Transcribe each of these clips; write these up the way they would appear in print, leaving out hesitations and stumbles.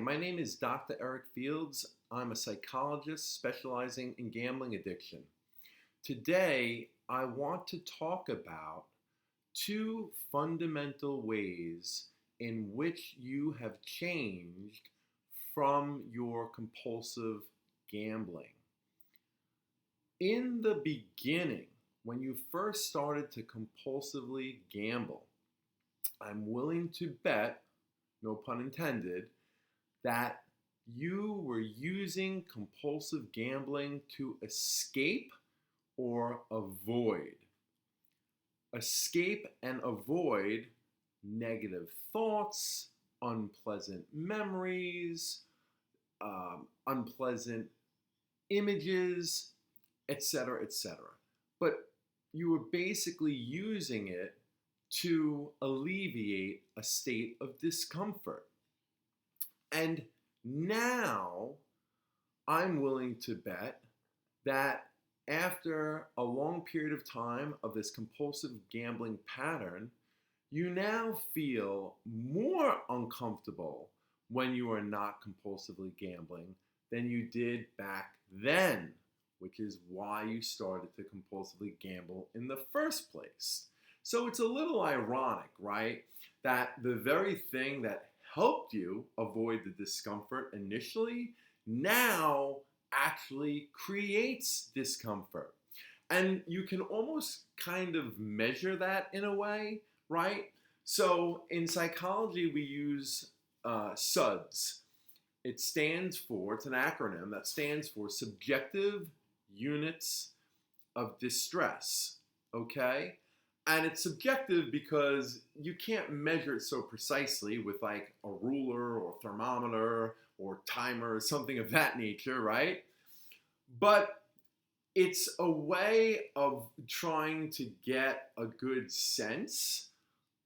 My name is Dr. Eric Fields. I'm a psychologist specializing in gambling addiction. Today, I want to talk about two fundamental ways in which you have changed from your compulsive gambling. In the beginning, when you first started to compulsively gamble, I'm willing to bet, no pun intended, that you were using compulsive gambling to escape or avoid. Escape and avoid negative thoughts, unpleasant memories, unpleasant images, etc., etc. But you were basically using it to alleviate a state of discomfort. And now I'm willing to bet that after a long period of time of this compulsive gambling pattern, you now feel more uncomfortable when you are not compulsively gambling than you did back then, which is why you started to compulsively gamble in the first place. So it's a little ironic, right? That the very thing that helped you avoid the discomfort initially now actually creates discomfort. And you can almost kind of measure that in a way, right? So in psychology, we use SUDS. It's an acronym that stands for Subjective Units of Distress, okay? And it's subjective because you can't measure it so precisely with like a ruler or thermometer or timer or something of that nature, right? But it's a way of trying to get a good sense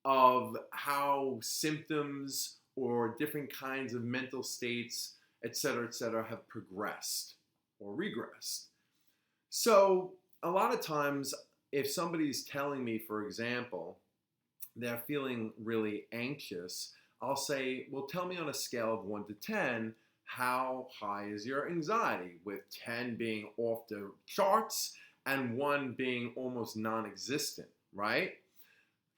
of how symptoms or different kinds of mental states, et cetera, have progressed or regressed. So a lot of times, if somebody's telling me, for example, they're feeling really anxious, I'll say, well, tell me on a scale of 1 to 10, how high is your anxiety? With 10 being off the charts and 1 being almost non-existent, right?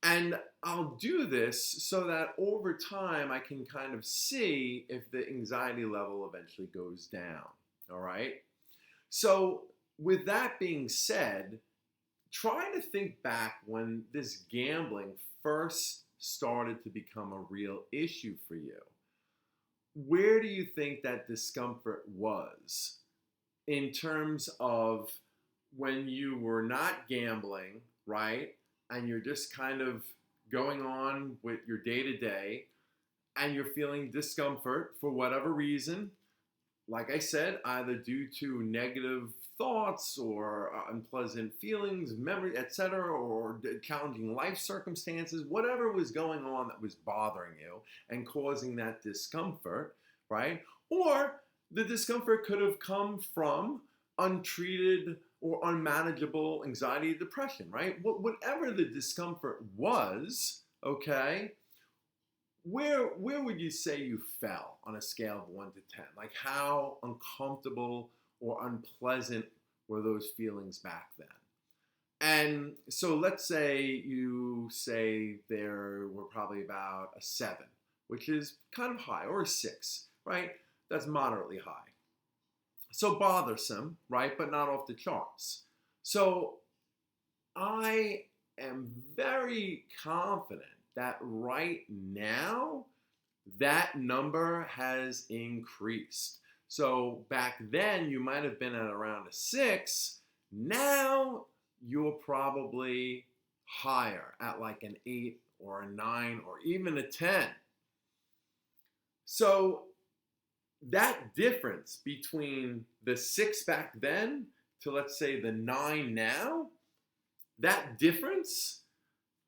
And I'll do this so that over time I can kind of see if the anxiety level eventually goes down, all right? So with that being said, try to think back when this gambling first started to become a real issue for you. Where do you think that discomfort was in terms of when you were not gambling, right? And you're just kind of going on with your day-to-day and you're feeling discomfort for whatever reason, like I said, either due to negative thoughts or unpleasant feelings, memory, etc., or challenging life circumstances, whatever was going on that was bothering you and causing that discomfort, right? Or the discomfort could have come from untreated or unmanageable anxiety or depression, right? Whatever the discomfort was, okay, where would you say you fell on a scale of 1 to 10? Like how uncomfortable or unpleasant were those feelings back then? And so let's say you say there were probably about a 7, which is kind of high, or a 6, right? That's moderately high. So bothersome, right? But not off the charts. So I am very confident that right now that number has increased. So back then you might have been at around a 6. Now you're probably higher at like an 8 or a 9 or even a 10. So that difference between the 6 back then to, let's say, the 9 now, that difference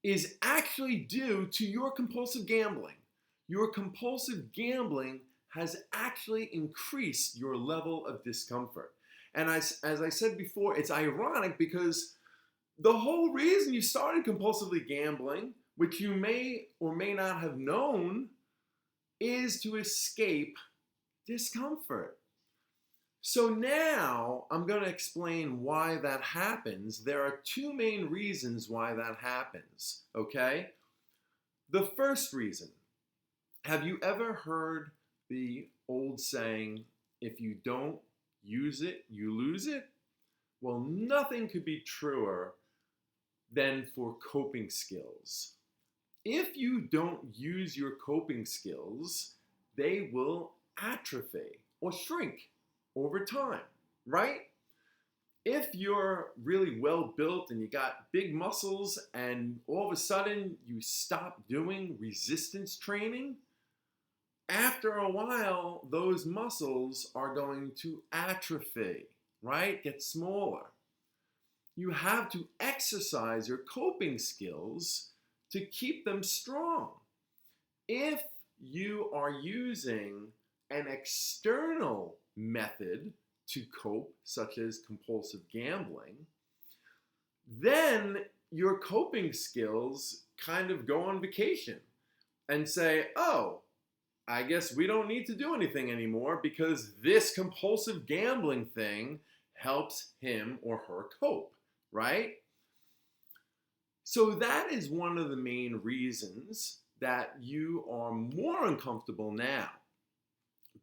is actually due to your compulsive gambling. Your compulsive gambling has actually increased your level of discomfort. And as I said before, it's ironic because the whole reason you started compulsively gambling, which you may or may not have known, is to escape discomfort. So now I'm going to explain why that happens. There are two main reasons why that happens, okay? The first reason, have you ever heard the old saying, if you don't use it, you lose it? Well, nothing could be truer than for coping skills. If you don't use your coping skills, they will atrophy or shrink over time, right? If you're really well built and you got big muscles and all of a sudden you stop doing resistance training, after a while those muscles are going to atrophy, right? Get smaller. You have to exercise your coping skills to keep them strong. If you are using an external method to cope, such as compulsive gambling, then your coping skills kind of go on vacation and say, oh, I guess we don't need to do anything anymore because this compulsive gambling thing helps him or her cope, right? So that is one of the main reasons that you are more uncomfortable now,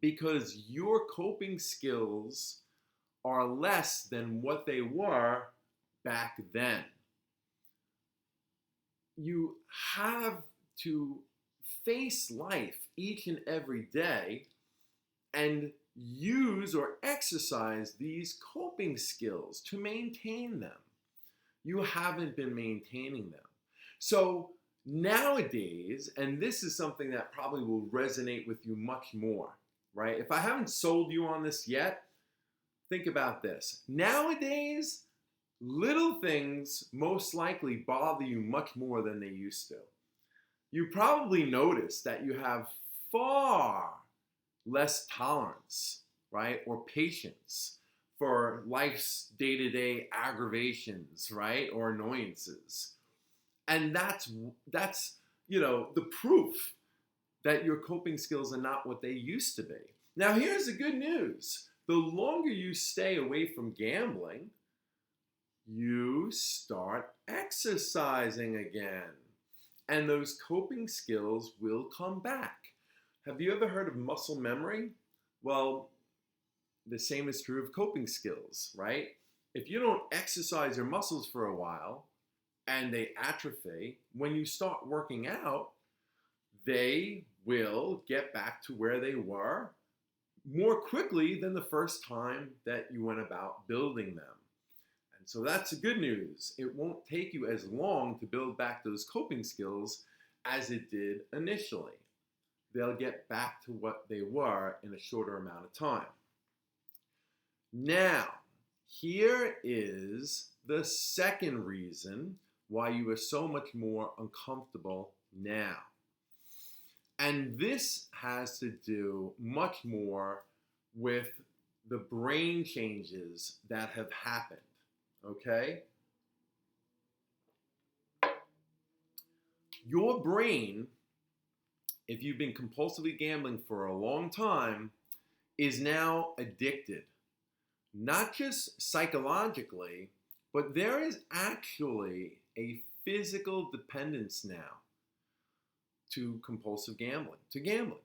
because your coping skills are less than what they were back then. You have to face life each and every day and use or exercise these coping skills to maintain them. You haven't been maintaining them. So nowadays, and this is something that probably will resonate with you much more, right? If I haven't sold you on this yet, think about this. Nowadays, little things most likely bother you much more than they used to. You probably notice that you have far less tolerance, right, or patience for life's day-to-day aggravations, right, or annoyances. And that's the proof that your coping skills are not what they used to be. Now, here's the good news. The longer you stay away from gambling, you start exercising again. And those coping skills will come back. Have you ever heard of muscle memory? Well, the same is true of coping skills, right? If you don't exercise your muscles for a while and they atrophy, when you start working out, they will get back to where they were more quickly than the first time that you went about building them. And so that's the good news. It won't take you as long to build back those coping skills as it did initially. They'll get back to what they were in a shorter amount of time. Now, here is the second reason why you are so much more uncomfortable now. And this has to do much more with the brain changes that have happened, okay? Your brain, if you've been compulsively gambling for a long time, is now addicted. Not just psychologically, but there is actually a physical dependence now to compulsive gambling, to gambling.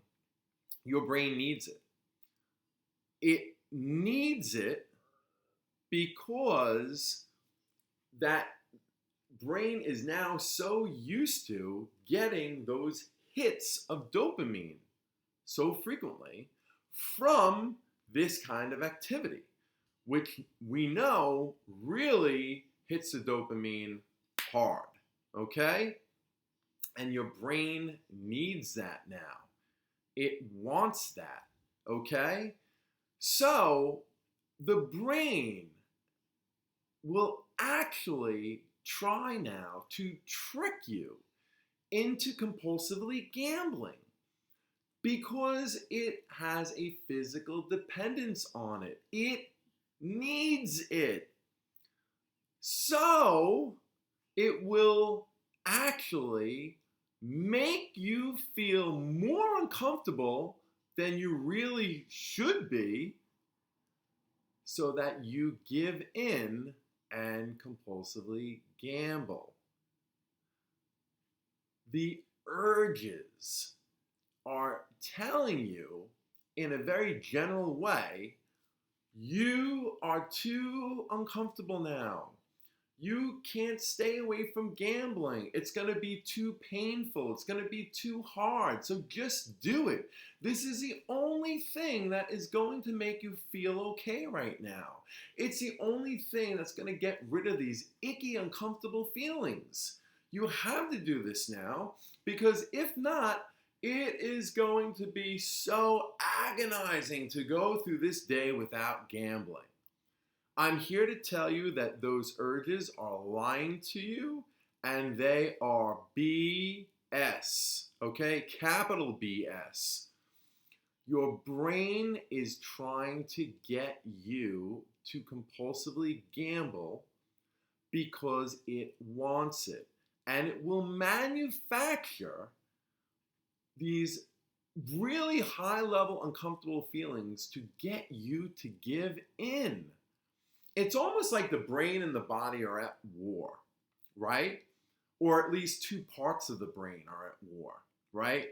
Your brain needs it. It needs it because that brain is now so used to getting those hits of dopamine so frequently from this kind of activity, which we know really hits the dopamine hard, okay? And your brain needs that now. It wants that, okay? So the brain will actually try now to trick you into compulsively gambling because it has a physical dependence on it. It needs it. So it will actually make you feel more uncomfortable than you really should be, so that you give in and compulsively gamble. The urges are telling you in a very general way, you are too uncomfortable now. You can't stay away from gambling. It's going to be too painful. It's going to be too hard. So just do it. This is the only thing that is going to make you feel okay right now. It's the only thing that's going to get rid of these icky, uncomfortable feelings. You have to do this now, because if not, it is going to be so agonizing to go through this day without gambling. I'm here to tell you that those urges are lying to you, and they are BS, okay? Capital BS. Your brain is trying to get you to compulsively gamble because it wants it. And it will manufacture these really high level uncomfortable feelings to get you to give in. It's almost like the brain and the body are at war, right? Or at least two parts of the brain are at war, right?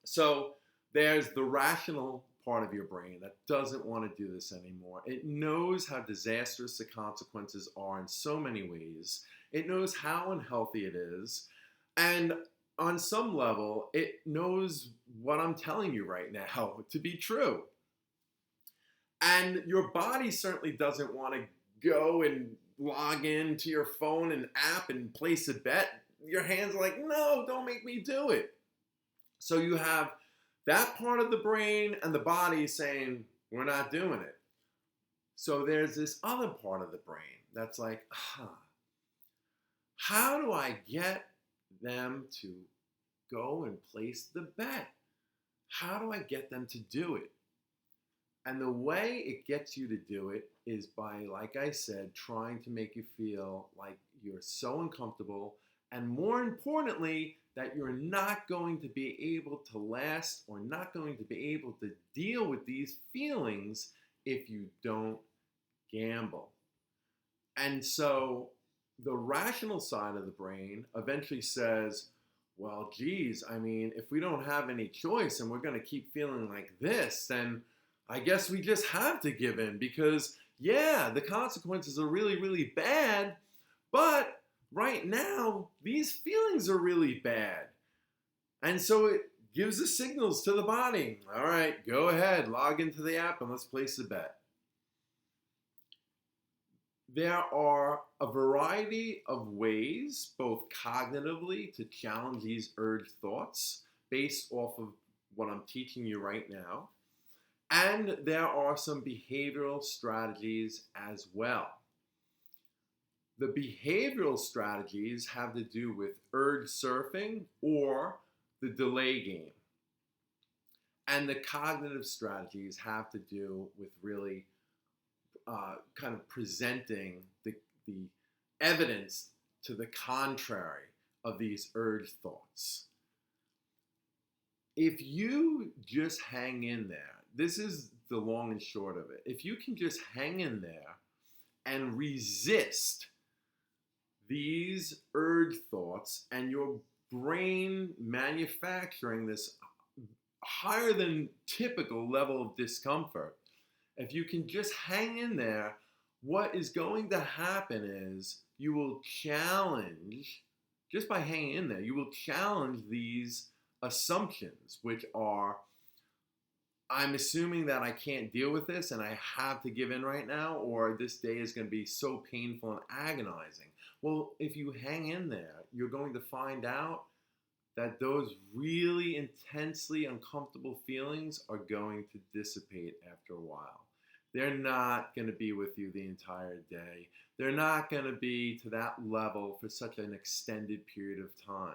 So there's the rational part of your brain that doesn't want to do this anymore. It knows how disastrous the consequences are in so many ways. It knows how unhealthy it is. And on some level, it knows what I'm telling you right now to be true. And your body certainly doesn't want to go and log into your phone and app and place a bet. Your hands are like, no, don't make me do it. So you have that part of the brain and the body saying, we're not doing it. So there's this other part of the brain that's like, how do I get them to go and place the bet? How do I get them to do it? And the way it gets you to do it is by, like I said, trying to make you feel like you're so uncomfortable, and more importantly, that you're not going to be able to last or not going to be able to deal with these feelings if you don't gamble. And so the rational side of the brain eventually says, well, geez, I mean, if we don't have any choice and we're going to keep feeling like this, then I guess we just have to give in, because, yeah, the consequences are really, really bad, but right now, these feelings are really bad. And so it gives the signals to the body. All right, go ahead, log into the app and let's place a bet. There are a variety of ways, both cognitively, to challenge these urge thoughts based off of what I'm teaching you right now. And there are some behavioral strategies as well. The behavioral strategies have to do with urge surfing or the delay game. And the cognitive strategies have to do with really kind of presenting the evidence to the contrary of these urge thoughts. If you just hang in there, this is the long and short of it. If you can just hang in there and resist these urge thoughts and your brain manufacturing this higher than typical level of discomfort, if you can just hang in there, what is going to happen is you will challenge, just by hanging in there, you will challenge these assumptions, which are, I'm assuming that I can't deal with this and I have to give in right now, or this day is going to be so painful and agonizing. Well, if you hang in there, you're going to find out that those really intensely uncomfortable feelings are going to dissipate after a while. They're not going to be with you the entire day. They're not going to be to that level for such an extended period of time.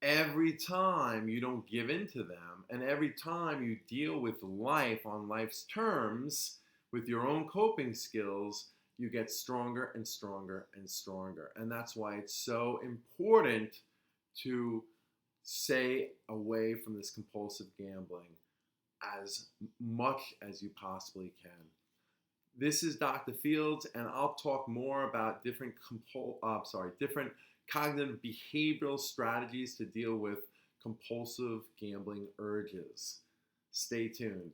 Every time you don't give in to them, and every time you deal with life on life's terms, with your own coping skills, you get stronger and stronger and stronger. And that's why it's so important to stay away from this compulsive gambling. as much as you possibly can. This is Dr. Fields, and I'll talk more about different different cognitive behavioral strategies to deal with compulsive gambling urges. Stay tuned.